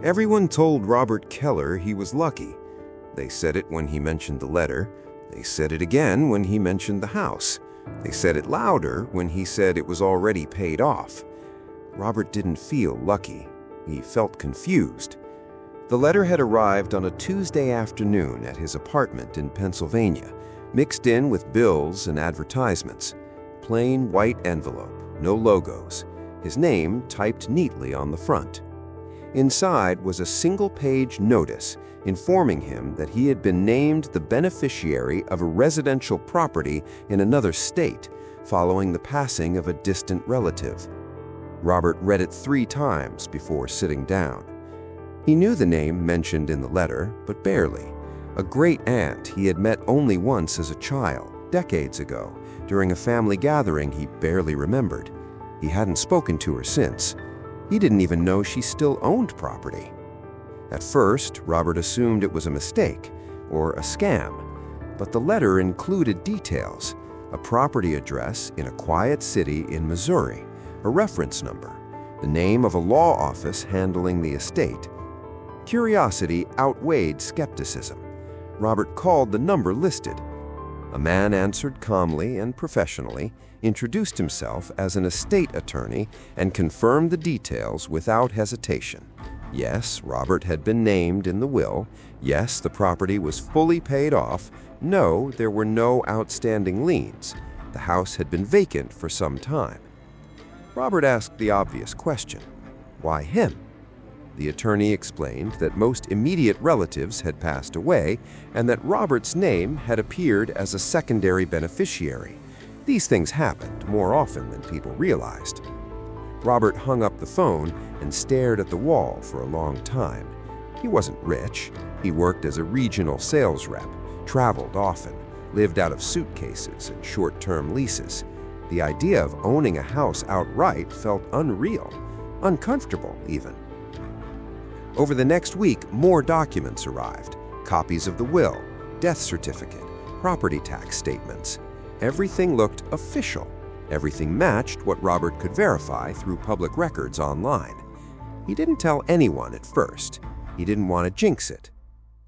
Everyone told Robert Keller he was lucky. They said it when he mentioned the letter. They said it again when he mentioned the house. They said it louder when he said it was already paid off. Robert didn't feel lucky. He felt confused. The letter had arrived on a Tuesday afternoon at his apartment in Pennsylvania, mixed in with bills and advertisements. Plain white envelope, no logos. His name typed neatly on the front. Inside was a single-page notice informing him that he had been named the beneficiary of a residential property in another state following the passing of a distant relative. Robert read it 3 times before sitting down. He knew the name mentioned in the letter, but barely. A great-aunt he had met only once as a child, decades ago, during a family gathering he barely remembered. He hadn't spoken to her since. He didn't even know she still owned property. At first, Robert assumed it was a mistake or a scam, but the letter included details: a property address in a quiet city in Missouri, a reference number, the name of a law office handling the estate. Curiosity outweighed skepticism. Robert called the number listed. A man answered calmly and professionally, introduced himself as an estate attorney, and confirmed the details without hesitation. Yes, Robert had been named in the will. Yes, the property was fully paid off. No, there were no outstanding liens. The house had been vacant for some time. Robert asked the obvious question: why him? The attorney explained that most immediate relatives had passed away and that Robert's name had appeared as a secondary beneficiary. These things happened more often than people realized. Robert hung up the phone and stared at the wall for a long time. He wasn't rich. He worked as a regional sales rep, traveled often, lived out of suitcases and short-term leases. The idea of owning a house outright felt unreal, uncomfortable even. Over the next week, more documents arrived: copies of the will, death certificate, property tax statements. Everything looked official. Everything matched what Robert could verify through public records online. He didn't tell anyone at first. He didn't want to jinx it.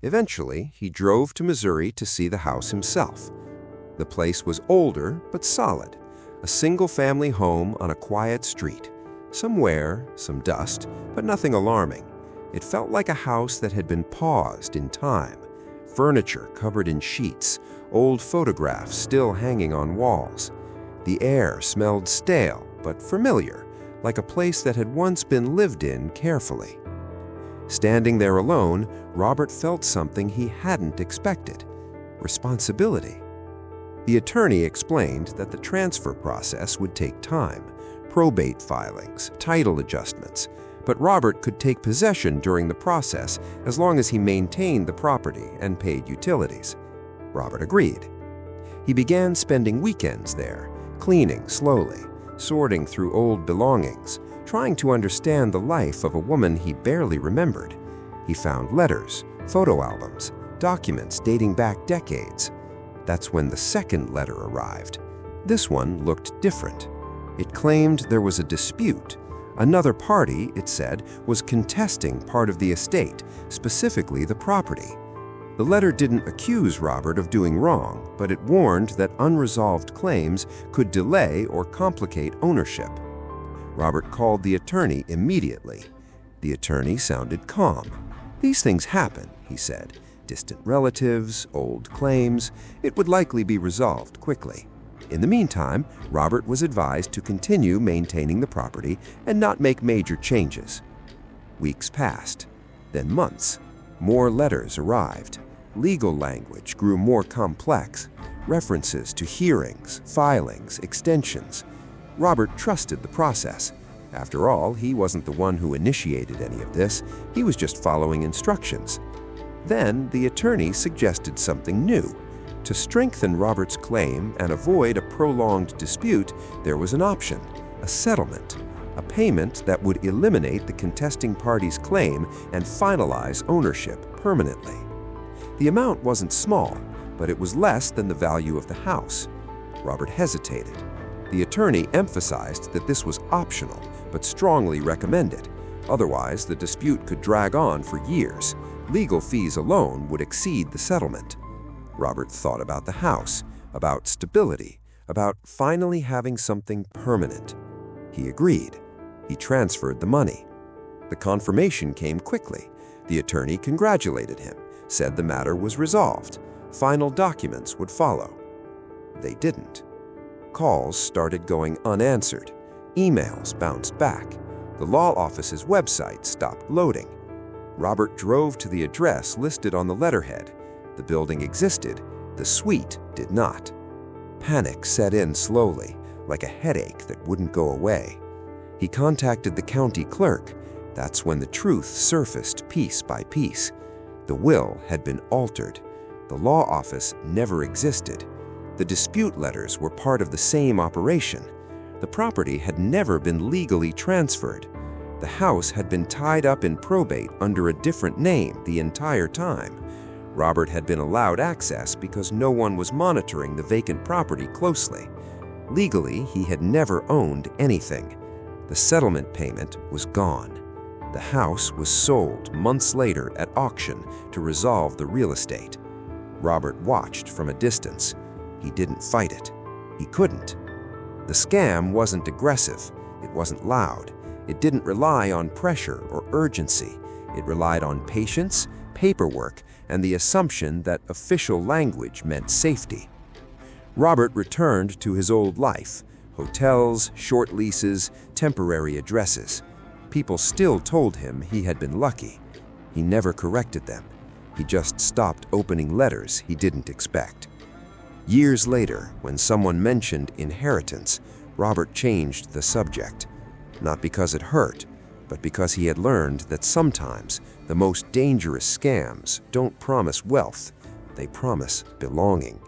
Eventually, he drove to Missouri to see the house himself. The place was older but solid, a single-family home on a quiet street. Some wear, some dust, but nothing alarming. It felt like a house that had been paused in time. Furniture covered in sheets, old photographs still hanging on walls. The air smelled stale but familiar, like a place that had once been lived in carefully. Standing there alone, Robert felt something he hadn't expected: responsibility. The attorney explained that the transfer process would take time: probate filings, title adjustments. But Robert could take possession during the process as long as he maintained the property and paid utilities. Robert agreed. He began spending weekends there, cleaning slowly, sorting through old belongings, trying to understand the life of a woman he barely remembered. He found letters, photo albums, documents dating back decades. That's when the second letter arrived. This one looked different. It claimed there was a dispute. Another party, it said, was contesting part of the estate, specifically the property. The letter didn't accuse Robert of doing wrong, but it warned that unresolved claims could delay or complicate ownership. Robert called the attorney immediately. The attorney sounded calm. "These things happen," he said. "Distant relatives, old claims. It would likely be resolved quickly." In the meantime, Robert was advised to continue maintaining the property and not make major changes. Weeks passed, then months. More letters arrived. Legal language grew more complex. References to hearings, filings, extensions. Robert trusted the process. After all, he wasn't the one who initiated any of this. He was just following instructions. Then the attorney suggested something new. To strengthen Robert's claim and avoid a prolonged dispute, there was an option: a settlement, a payment that would eliminate the contesting party's claim and finalize ownership permanently. The amount wasn't small, but it was less than the value of the house. Robert hesitated. The attorney emphasized that this was optional, but strongly recommended. Otherwise, the dispute could drag on for years. Legal fees alone would exceed the settlement. Robert thought about the house, about stability, about finally having something permanent. He agreed. He transferred the money. The confirmation came quickly. The attorney congratulated him, said the matter was resolved. Final documents would follow. They didn't. Calls started going unanswered. Emails bounced back. The law office's website stopped loading. Robert drove to the address listed on the letterhead. The building existed. The suite did not. Panic set in slowly, like a headache that wouldn't go away. He contacted the county clerk. That's when the truth surfaced piece by piece. The will had been altered. The law office never existed. The dispute letters were part of the same operation. The property had never been legally transferred. The house had been tied up in probate under a different name the entire time. Robert had been allowed access because no one was monitoring the vacant property closely. Legally, he had never owned anything. The settlement payment was gone. The house was sold months later at auction to resolve the real estate. Robert watched from a distance. He didn't fight it. He couldn't. The scam wasn't aggressive. It wasn't loud. It didn't rely on pressure or urgency. It relied on patience, paperwork, and the assumption that official language meant safety. Robert returned to his old life: hotels, short leases, temporary addresses. People still told him he had been lucky. He never corrected them. He just stopped opening letters he didn't expect. Years later, when someone mentioned inheritance, Robert changed the subject. Not because it hurt, but because he had learned that sometimes the most dangerous scams don't promise wealth, they promise belonging.